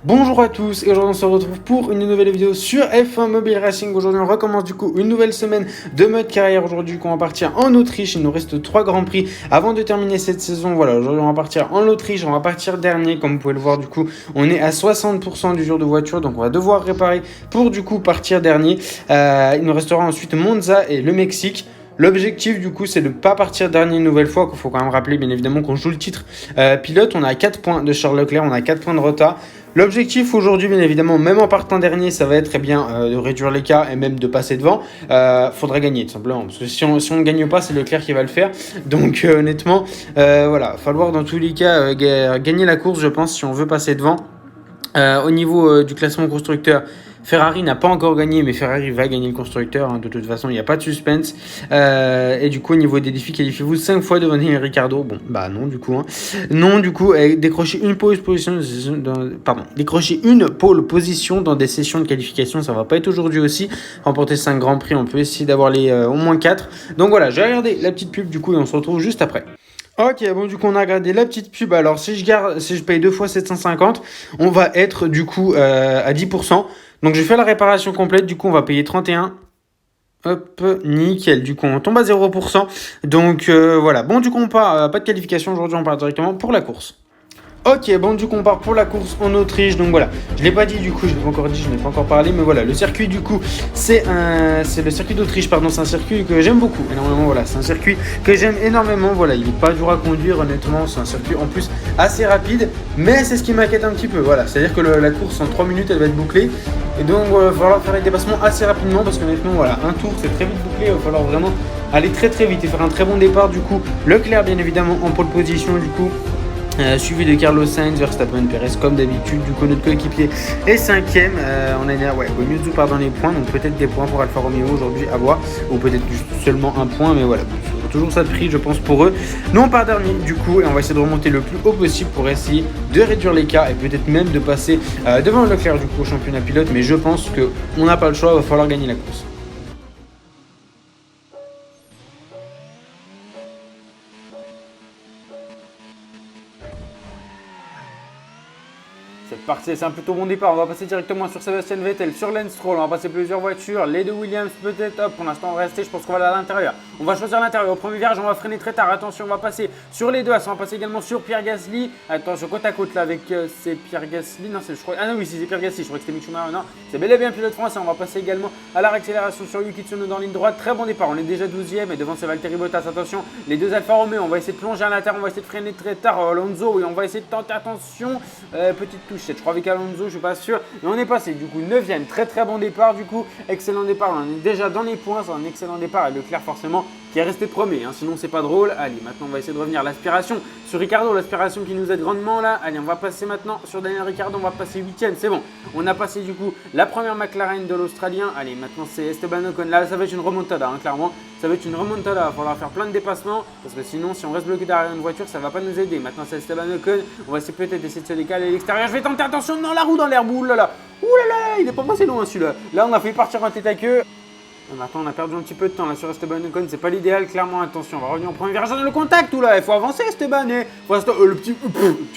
Bonjour à tous et aujourd'hui on se retrouve pour une nouvelle vidéo sur F1 Mobile Racing. Aujourd'hui on recommence du coup une nouvelle semaine de mode carrière. Aujourd'hui on va partir en Autriche, il nous reste 3 grands prix avant de terminer cette saison. Voilà, aujourd'hui on va partir en Autriche, on va partir dernier comme vous pouvez le voir. Du coup on est à 60% du jour de voiture, donc on va devoir réparer pour du coup partir dernier. Il nous restera ensuite Monza et le Mexique. L'objectif du coup c'est de ne pas partir dernier une nouvelle fois, qu'il faut quand même rappeler bien évidemment qu'on joue le titre pilote. On a 4 points de Charles Leclerc, on a 4 points de retard. L'objectif aujourd'hui, bien évidemment, même en partant dernier, ça va être de réduire l'écart et même de passer devant. Faudra gagner tout simplement, parce que si on ne gagne pas, c'est Leclerc qui va le faire. Donc honnêtement, voilà, falloir dans tous les cas gagner la course, je pense, si on veut passer devant. Au niveau du classement constructeur, Ferrari n'a pas encore gagné, mais Ferrari va gagner le constructeur. De toute façon, il n'y a pas de suspense. Et du coup, au niveau des défis, qualifiez-vous 5 fois devant Daniel Ricciardo. Bon, bah non, du coup. Non, du coup, décrocher une pole position dans des sessions de qualification, ça va pas être aujourd'hui aussi. Remporter 5 grands prix, on peut essayer d'avoir au moins 4. Donc voilà, j'ai regardé la petite pub, du coup, et on se retrouve juste après. Ok, bon du coup on a regardé la petite pub. Alors si je paye 2 fois 750, on va être du coup à 10%. Donc je fais la réparation complète, du coup on va payer 31. Hop, nickel, du coup on tombe à 0%. Donc voilà, bon du coup on part, pas de qualification aujourd'hui, on part directement pour la course. Ok, bon du coup on part pour la course en Autriche, donc voilà, je l'ai pas dit du coup, je l'ai pas encore dit, je n'ai pas encore parlé, mais voilà, le circuit du coup, c'est le circuit d'Autriche, pardon, c'est un circuit que j'aime beaucoup, énormément, voilà, c'est un circuit que j'aime énormément, voilà, il est pas dur à conduire, honnêtement, c'est un circuit en plus assez rapide, mais c'est ce qui m'inquiète un petit peu, voilà, c'est-à-dire que la course en 3 minutes, elle va être bouclée, et donc il va falloir faire les dépassements assez rapidement, parce qu'honnêtement, voilà, un tour, c'est très vite bouclé, il va falloir vraiment aller très très vite et faire un très bon départ, du coup, Leclerc, bien évidemment, en pole position, du coup, suivi de Carlos Sainz, Verstappen, Perez comme d'habitude. Du coup notre coéquipier est 5ème. On a Giovinazzi part dans les points, donc peut-être des points pour Alfa Romeo aujourd'hui à voir, ou peut-être seulement un point, mais voilà, toujours ça de prix je pense pour eux. Nous on part dernier du coup et on va essayer de remonter le plus haut possible pour essayer de réduire l'écart et peut-être même de passer devant Leclerc du coup au championnat pilote, mais je pense qu'on n'a pas le choix, il va falloir gagner la course. C'est parti, c'est un plutôt bon départ. On va passer directement sur Sebastian Vettel, sur Lance Stroll. On va passer plusieurs voitures. Les deux Williams peut-être. Hop, pour l'instant on va rester. Je pense qu'on va aller à l'intérieur. On va choisir l'intérieur. Au premier virage, on va freiner très tard. Attention, on va passer sur les deux As. On va passer également sur Pierre Gasly. Attention, côte à côte là avec c'est Pierre Gasly. Non, je crois. Ah non, oui, c'est Pierre Gasly. Je crois que c'était Mick Schumacher. Non, c'est bel et bien pilote français. On va passer également à la réaccélération sur Yuki Tsunoda en ligne droite. Très bon départ. On est déjà 12ème et devant c'est Valtteri Bottas. Attention, les deux Alfa Romeo. On va essayer de plonger à l'intérieur. On va essayer de freiner très tard. Alonso, oui, on va essayer de tenter. Attention, petite touche. Je crois avec Alonso. Je suis pas sûr, mais on est passé du coup 9ème, très très bon départ du coup, excellent départ, on est déjà dans les points, c'est un excellent départ et Leclerc forcément qui est resté premier, sinon c'est pas drôle. Allez, maintenant on va essayer de revenir, l'aspiration sur Ricciardo, l'aspiration qui nous aide grandement là. Allez, on va passer maintenant sur Daniel Ricciardo, on va passer 8ème, c'est bon, on a passé du coup la première McLaren de l'Australien. Allez, maintenant c'est Esteban Ocon, là ça va être une remontada, clairement, ça va être une remontada, il va falloir faire plein de dépassements, parce que sinon si on reste bloqué derrière une voiture, ça va pas nous aider. Maintenant c'est Esteban Ocon, on va essayer peut-être d'essayer de se décaler à l'extérieur, je vais tenter, attention, non, la roue dans l'herbe, oulala, il est pas passé loin celui-là, là on a fait partir un tête à queue. Maintenant on a perdu un petit peu de temps là sur Esteban Ocon, c'est pas l'idéal clairement, attention, on va revenir en premier virage dans le contact ou là, il faut avancer Esteban, faut le petit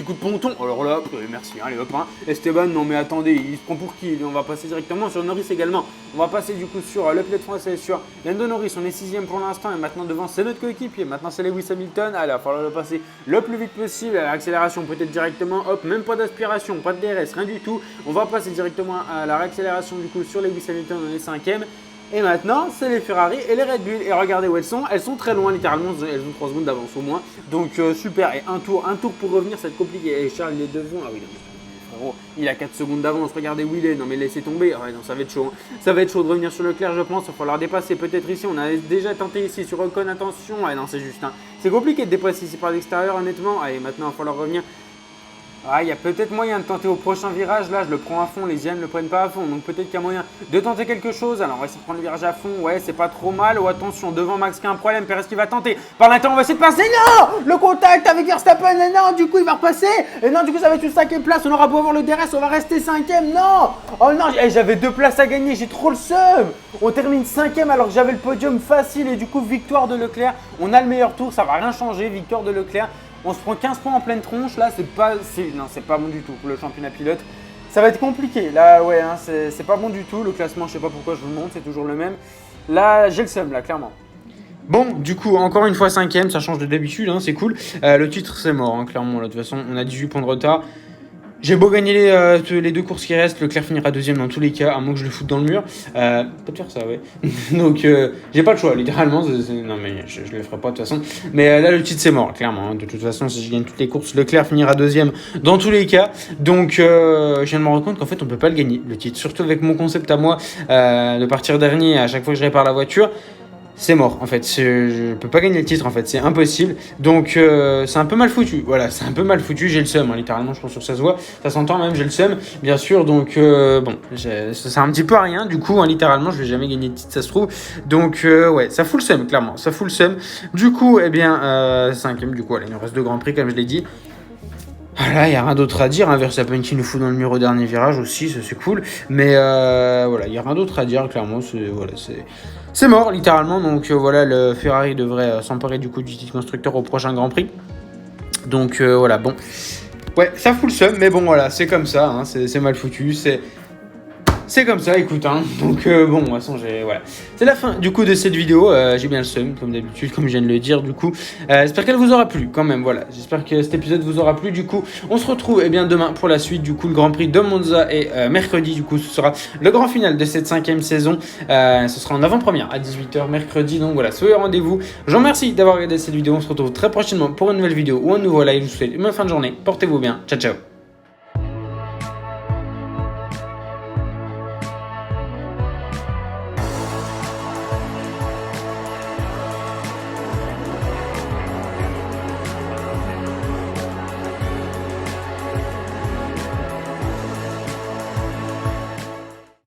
coup de ponton, alors là, merci, allez hop, Esteban, non mais attendez, il se prend pour qui? On va passer directement sur Norris également, on va passer du coup sur le pilote français, sur Lando Norris, on est 6ème pour l'instant et maintenant devant c'est notre coéquipier, maintenant c'est Lewis Hamilton, allez, il va falloir le passer le plus vite possible, à l'accélération peut-être directement, hop, même pas d'aspiration, pas de DRS, rien du tout, on va passer directement à la réaccélération du coup sur Lewis Hamilton, on est 5ème. Et maintenant, c'est les Ferrari et les Red Bull. Et regardez où elles sont. Elles sont très loin, littéralement. Elles ont 3 secondes d'avance au moins. Donc, super. Et un tour pour revenir, ça va être compliqué. Et Charles, il est devant. Ah oui, non, mais frérot, il a 4 secondes d'avance. Regardez où il est. Non, mais laissez tomber. Ah ouais, non, ça va être chaud. Ça va être chaud de revenir sur Leclerc, je pense. Il va falloir dépasser peut-être ici. On a déjà tenté ici sur Ocon. Attention. Ah non, c'est juste. C'est compliqué de dépasser ici par l'extérieur, honnêtement. Allez, maintenant, il va falloir revenir. Ah, il y a peut-être moyen de tenter au prochain virage. Là, je le prends à fond. Les IAM ne le prennent pas à fond. Donc, peut-être qu'il y a moyen de tenter quelque chose. Alors, on va essayer de prendre le virage à fond. Ouais, c'est pas trop mal. Oh, attention, devant Max qui a un problème. Perez qui va tenter. Par l'intérieur, on va essayer de passer. Non, le contact avec Verstappen. Et non, du coup, il va repasser. Et non, du coup, ça va être une 5ème place. On aura beau avoir le DRS. On va rester 5ème. Non. Oh non, j'avais 2 places à gagner. J'ai trop le seum. On termine 5ème alors que j'avais le podium facile. Et du coup, victoire de Leclerc. On a le meilleur tour. Ça va rien changer. Victoire de Leclerc. On se prend 15 points en pleine tronche, là, c'est pas bon du tout pour le championnat pilote. Ça va être compliqué. Là, ouais, hein, c'est pas bon du tout. Le classement, je sais pas pourquoi je vous le montre, c'est toujours le même. Là, j'ai le seum, là, clairement. Bon, du coup, encore une fois 5ème, ça change de d'habitude, hein, c'est cool. Le titre, c'est mort, hein, clairement. Là, de toute façon, on a 18 points de retard. J'ai beau gagner les 2 courses qui restent, Leclerc finira deuxième dans tous les cas, à moins que je le foute dans le mur. Peut-être faire ça, ouais. Donc, j'ai pas le choix, littéralement. Non, mais je le ferai pas de toute façon. Mais là, le titre, c'est mort, clairement. Hein. De toute façon, si je gagne toutes les courses, Leclerc finira deuxième dans tous les cas. Donc, je viens de me rendre compte qu'en fait, on peut pas le gagner, le titre. Surtout avec mon concept à moi de partir dernier à chaque fois que je répare la voiture. C'est mort en fait, je peux pas gagner le titre en fait, c'est impossible. Donc c'est un peu mal foutu, voilà, c'est un peu mal foutu, j'ai le seum, hein, littéralement je pense que ça se voit, ça s'entend même, j'ai le seum, bien sûr. Donc bon, ça sert un petit peu à rien, du coup, hein, littéralement je vais jamais gagner de titre, ça se trouve. Donc ouais, ça fout le seum, clairement, ça fout le seum. Du coup, eh bien, 5ème, du coup, allez, il nous reste 2 grands prix comme je l'ai dit. Voilà, il n'y a rien d'autre à dire, hein. Verstappen qui nous fout dans le mur au dernier virage aussi, ça c'est cool. Mais voilà, il n'y a rien d'autre à dire, clairement, c'est mort, littéralement. Donc voilà, le Ferrari devrait s'emparer du coup du titre constructeur au prochain Grand Prix. Donc voilà, bon. Ouais, ça fout le seum, mais bon, voilà, c'est comme ça, hein, c'est mal foutu, c'est comme ça, écoute, hein. Donc bon, de toute façon, voilà. C'est la fin du coup de cette vidéo. J'ai bien le seum, comme d'habitude, comme je viens de le dire. Du coup, j'espère qu'elle vous aura plu quand même. Voilà, j'espère que cet épisode vous aura plu. Du coup, on se retrouve bien demain pour la suite. Du coup, le Grand Prix de Monza et mercredi. Du coup, ce sera le grand final de cette 5ème saison. Ce sera en avant-première à 18h mercredi. Donc voilà, soyez au rendez-vous. Je vous remercie d'avoir regardé cette vidéo. On se retrouve très prochainement pour une nouvelle vidéo ou un nouveau live. Je vous souhaite une bonne fin de journée. Portez-vous bien. Ciao, ciao.